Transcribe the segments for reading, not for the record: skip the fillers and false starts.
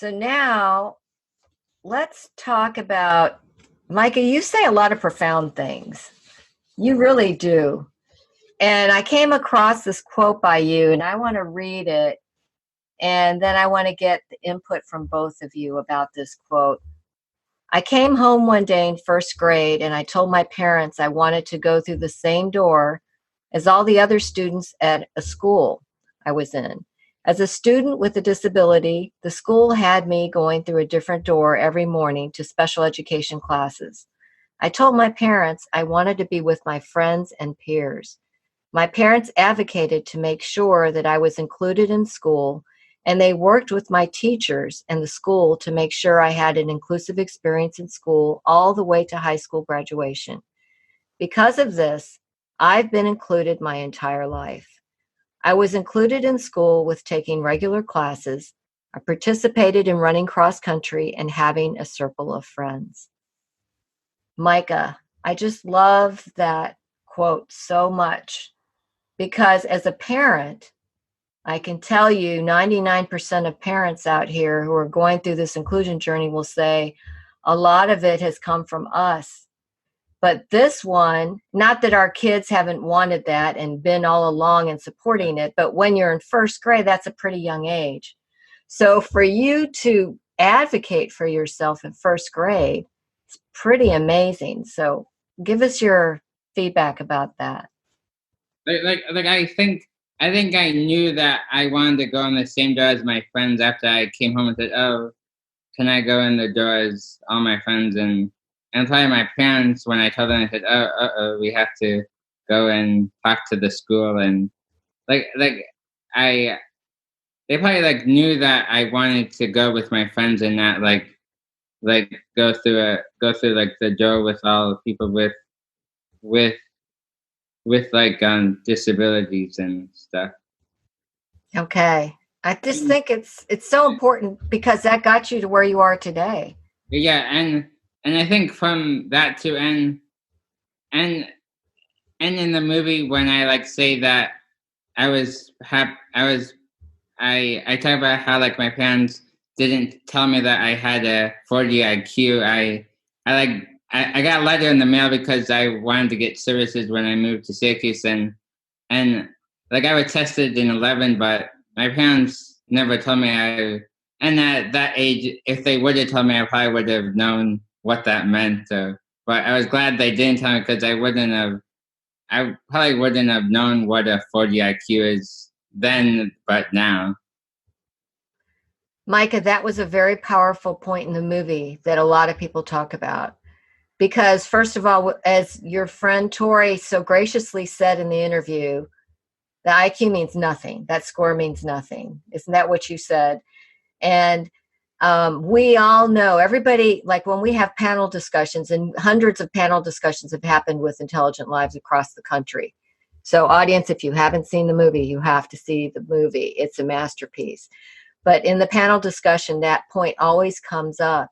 So now let's talk about, Micah, you say a lot of profound things. You really do. And I came across this quote by you, and I want to read it. And then I want to get the input from both of you about this quote. I came home one day in first grade, and I told my parents I wanted to go through the same door as all the other students at a school I was in. As a student with a disability, the school had me going through a different door every morning to special education classes. I told my parents I wanted to be with my friends and peers. My parents advocated to make sure that I was included in school, and they worked with my teachers and the school to make sure I had an inclusive experience in school all the way to high school graduation. Because of this, I've been included my entire life. I was included in school with taking regular classes. I participated in running cross country and having a circle of friends. Micah, I just love that quote so much because as a parent, I can tell you 99% of parents out here who are going through this inclusion journey will say a lot of it has come from us. But this one, not that our kids haven't wanted that and been all along and supporting it, but when you're in first grade, that's a pretty young age. So for you to advocate for yourself in first grade, it's pretty amazing. So give us your feedback about that. I think I knew that I wanted to go in the same door as my friends after I came home and said, "Oh, can I go in the door as all my friends?" And probably my parents, when I told them, I said, "Oh, we have to go and talk to the school." And they probably knew that I wanted to go with my friends and not go through the door with all the people with disabilities and stuff. Okay. I just think it's so important because that got you to where you are today. Yeah, and I think from that too, and in the movie when I say that I talk about how my parents didn't tell me that I had a 40 IQ. I got a letter in the mail because I wanted to get services when I moved to Syracuse, and I was tested in 11, but my parents never told me and at that age, if they would have told me, I probably would have known what that meant. But I was glad they didn't tell me because I probably wouldn't have known what a 40 IQ is then, but now. Micah, that was a very powerful point in the movie that a lot of people talk about. Because first of all, as your friend Tori so graciously said in the interview, the IQ means nothing. That score means nothing. Isn't that what you said? And we all know, everybody, when we have panel discussions, and hundreds of panel discussions have happened with Intelligent Lives across the country. So audience, if you haven't seen the movie, you have to see the movie. It's a masterpiece. But in the panel discussion, that point always comes up,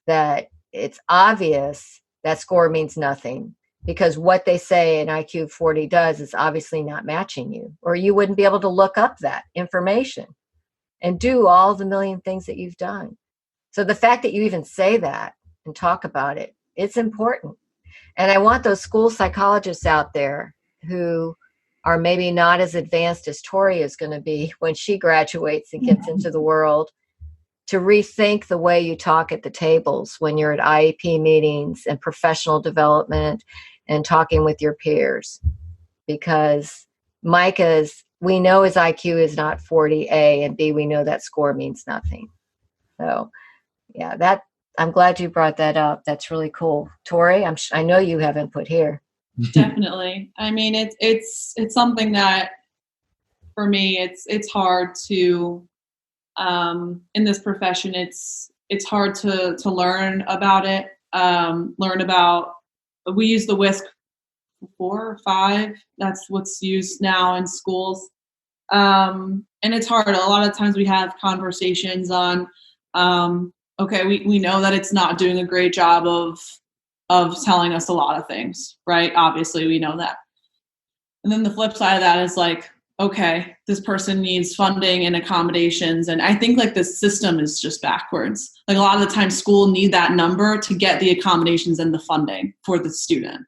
that it's obvious that score means nothing because what they say an IQ of 40 does is obviously not matching you, or you wouldn't be able to look up that information and do all the million things that you've done. So the fact that you even say that and talk about it, it's important. And I want those school psychologists out there who are maybe not as advanced as Tori is going to be when she graduates and gets into the world to rethink the way you talk at the tables when you're at IEP meetings and professional development and talking with your peers. Because we know his IQ is not 40, A, and B, we know that score means nothing. So, yeah, I'm glad you brought that up. That's really cool. Tori, I know you have input here. Definitely. I mean, it's something that for me, it's hard to, in this profession, it's hard to learn about it. We use the WISC 4 or 5. That's what's used now in schools. And it's hard. A lot of times we have conversations on, okay, we know that it's not doing a great job of telling us a lot of things, right? Obviously we know that. And then the flip side of that is okay, this person needs funding and accommodations. And I think like the system is just backwards. Like a lot of the time school need that number to get the accommodations and the funding for the student.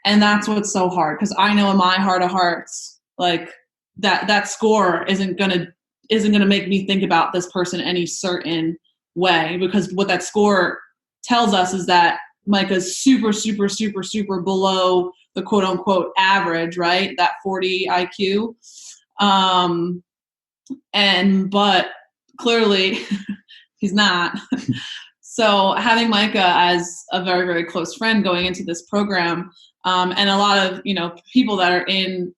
And that's what's so hard. Cause I know in my heart of hearts, like that score isn't gonna make me think about this person any certain way, because what that score tells us is that Micah's super, super, super, super below the quote unquote average, right? That 40 IQ. But clearly he's not. So having Micah as a very, very close friend going into this program, and a lot of, people that are in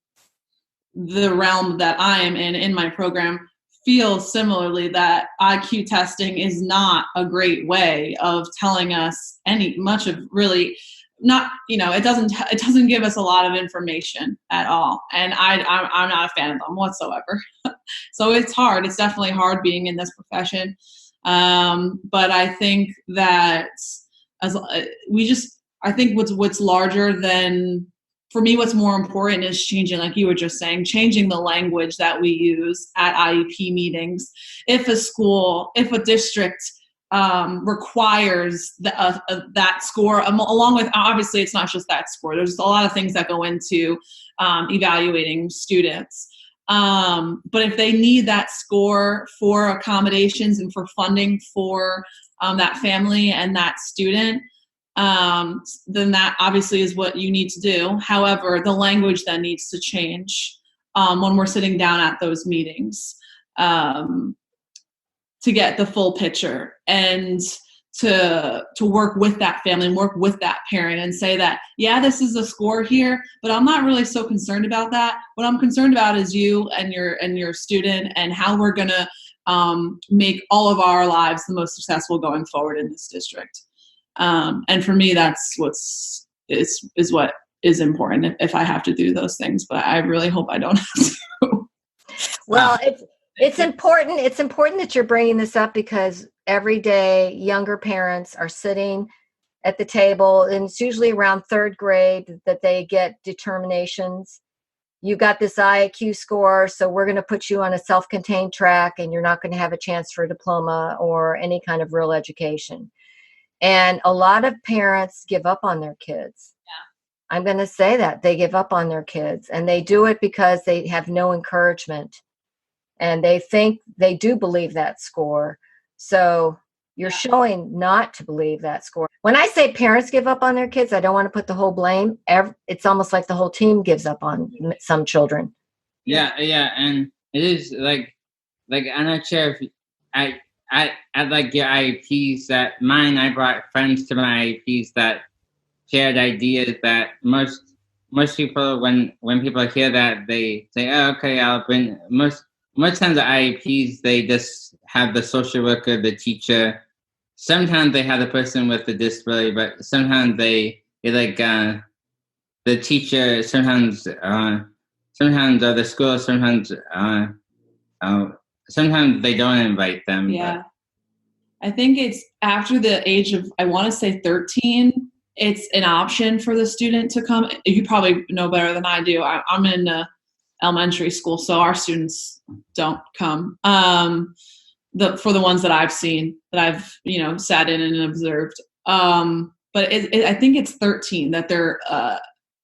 the realm that I am in my program feel similarly that IQ testing is not a great way of telling us much of really not, it doesn't give us a lot of information at all. And I'm not a fan of them whatsoever. So it's hard. It's definitely hard being in this profession. But I think that I think what's larger than, for me, what's more important is changing, like you were just saying, changing the language that we use at IEP meetings. If a district requires that score, along with, obviously it's not just that score, there's a lot of things that go into evaluating students. But if they need that score for accommodations and for funding for that family and that student, then that obviously is what you need to do. However, the language then needs to change when we're sitting down at those meetings to get the full picture, and to work with that family and work with that parent and say that, yeah, this is a score here, but I'm not really so concerned about that. What I'm concerned about is you and your student, and how we're going to make all of our lives the most successful going forward in this district. And for me, that's what is important if I have to do those things, but I really hope I don't have to. Well, it's important. It's important that you're bringing this up, because every day younger parents are sitting at the table, and it's usually around third grade that they get determinations. You got this IQ score, so we're going to put you on a self-contained track, and you're not going to have a chance for a diploma or any kind of real education. And a lot of parents give up on their kids. Yeah. I'm going to say that they give up on their kids, and they do it because they have no encouragement, and they think they do believe that score. So you're showing not to believe that score. When I say parents give up on their kids, I don't want to put the whole blame. It's almost like the whole team gives up on some children. Yeah. And it is like I'm not sure if I like your IEPs that mine. I brought friends to my IEPs that shared ideas that most people, when people hear that, they say, oh, okay, I'll bring. Most times the IEPs, they just have the social worker, the teacher. Sometimes they have the person with the disability, but sometimes they like the teacher. Sometimes or the school. Sometimes they don't invite them. Yeah. I think it's after the age of, I want to say 13, it's an option for the student to come. You probably know better than I do. I'm in elementary school, so our students don't come. For the ones that I've seen, that I've, sat in and observed. But I think it's 13 that they're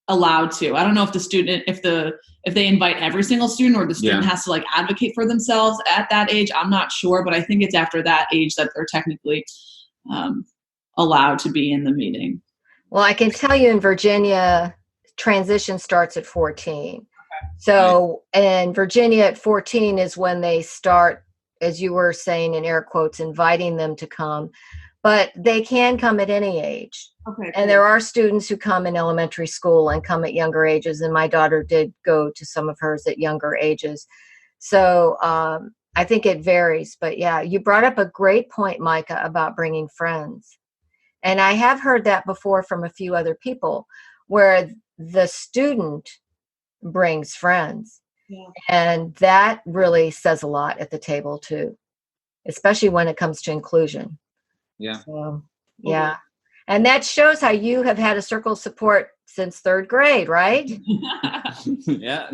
allowed to. I don't know if the student, if they invite every single student, or the student has to like advocate for themselves at that age. I'm not sure, but I think it's after that age that they're technically allowed to be in the meeting. Well, I can tell you in Virginia, transition starts at 14. Okay. So in Virginia at 14 is when they start, as you were saying in air quotes, inviting them to come. But they can come at any age. Okay, and there are students who come in elementary school and come at younger ages. And my daughter did go to some of hers at younger ages. So I think it varies. But yeah, you brought up a great point, Micah, about bringing friends. And I have heard that before from a few other people, where the student brings friends. Yeah. And that really says a lot at the table too, especially when it comes to inclusion. Yeah. So, yeah. And that shows how you have had a circle of support since 3rd grade, right? Yeah.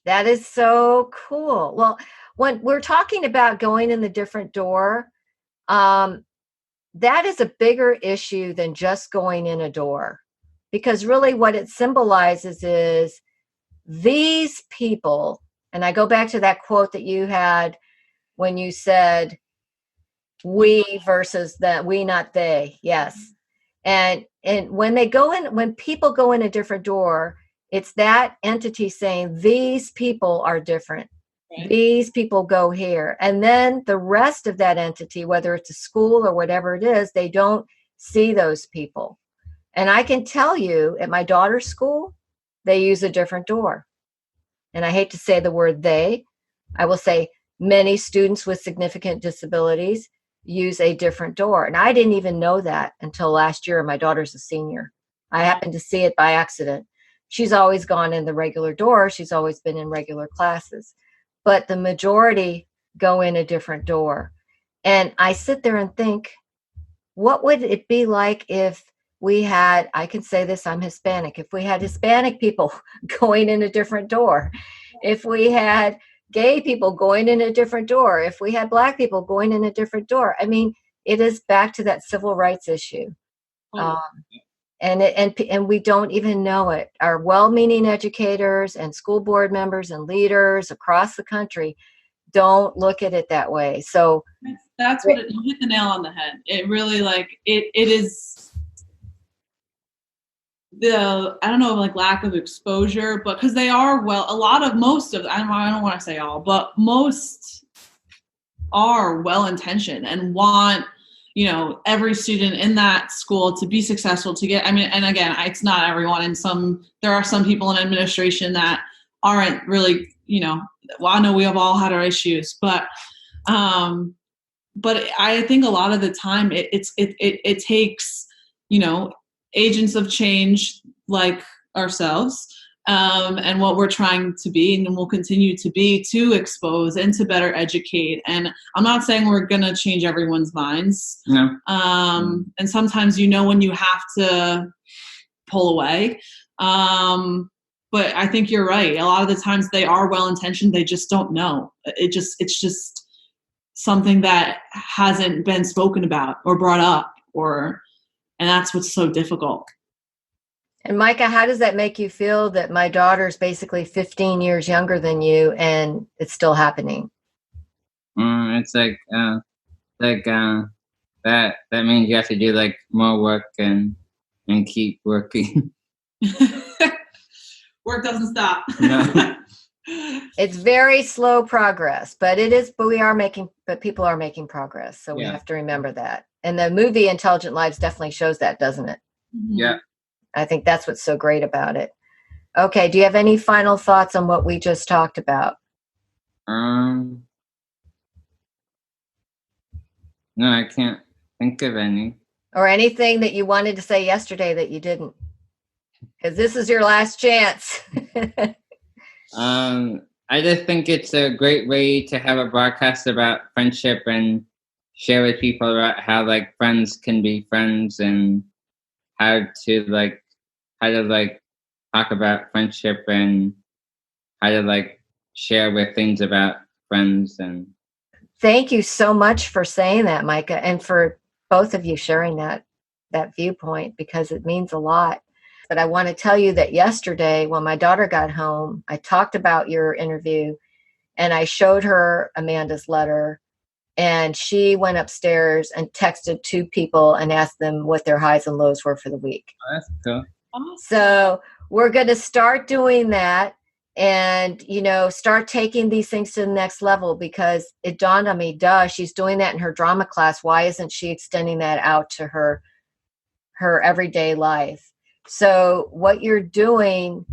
That is so cool. Well, when we're talking about going in the different door, that is a bigger issue than just going in a door, because really what it symbolizes is these people, and I go back to that quote that you had when you said we versus that, we, not they. Yes. And when they go in, when people go in a different door, it's that entity saying these people are different. Right. These people go here. And then the rest of that entity, whether it's a school or whatever it is, they don't see those people. And I can tell you at my daughter's school, they use a different door. And I hate to say the word they, I will say many students with significant disabilities use a different door. And I didn't even know that until last year. My daughter's a senior. I happened to see it by accident. She's always gone in the regular door. She's always been in regular classes. But the majority go in a different door. And I sit there and think, what would it be like if we had, I can say this, I'm Hispanic, if we had Hispanic people going in a different door, if we had gay people going in a different door, if we had Black people going in a different door. I mean, it is back to that civil rights issue. And we don't even know it. Our well-meaning educators and school board members and leaders across the country don't look at it that way. So that's what you hit the nail on the head. It really, like, it is the, I don't know, like, lack of exposure, but because they are, well, most of, I don't want to say all, but most are well-intentioned and want, every student in that school to be successful, to get, and again, it's not everyone, and there are some people in administration that aren't really, well, I know we have all had our issues, but I think a lot of the time it takes, agents of change like ourselves, and what we're trying to be and will continue to be, to expose and to better educate. And I'm not saying we're going to change everyone's minds. No. And sometimes, when you have to pull away. But I think you're right. A lot of the times they are well-intentioned. They just don't know. It's just something that hasn't been spoken about or brought up, and that's what's so difficult. And Micah, how does that make you feel that my daughter's basically 15 years younger than you and it's still happening? It's like that means you have to do like more work and keep working. Work doesn't stop. No. It's very slow progress, but people are making progress. So we have to remember that. And the movie Intelligent Lives definitely shows that, doesn't it? Yeah. I think that's what's so great about it. Okay. Do you have any final thoughts on what we just talked about? No, I can't think of any. Or anything that you wanted to say yesterday that you didn't? Because this is your last chance. I just think it's a great way to have a broadcast about friendship and share with people about how, like, friends can be friends, and how to talk about friendship, and how to share with things about friends. And thank you so much for saying that, Micah, and for both of you sharing that viewpoint, because it means a lot. But I want to tell you that yesterday when my daughter got home, I talked about your interview and I showed her Amanda's letter, and she went upstairs and texted 2 people and asked them what their highs and lows were for the week. Oh, that's cool. So we're going to start doing that and, start taking these things to the next level, because it dawned on me, she's doing that in her drama class. Why isn't she extending that out to her everyday life? So what you're doing,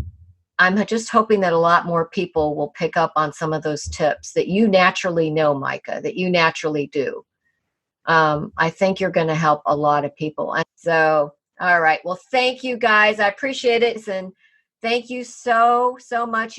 I'm just hoping that a lot more people will pick up on some of those tips that you naturally know, Micah, that you naturally do. I think you're going to help a lot of people. And so, all right. Well, thank you guys. I appreciate it. And thank you so, so much.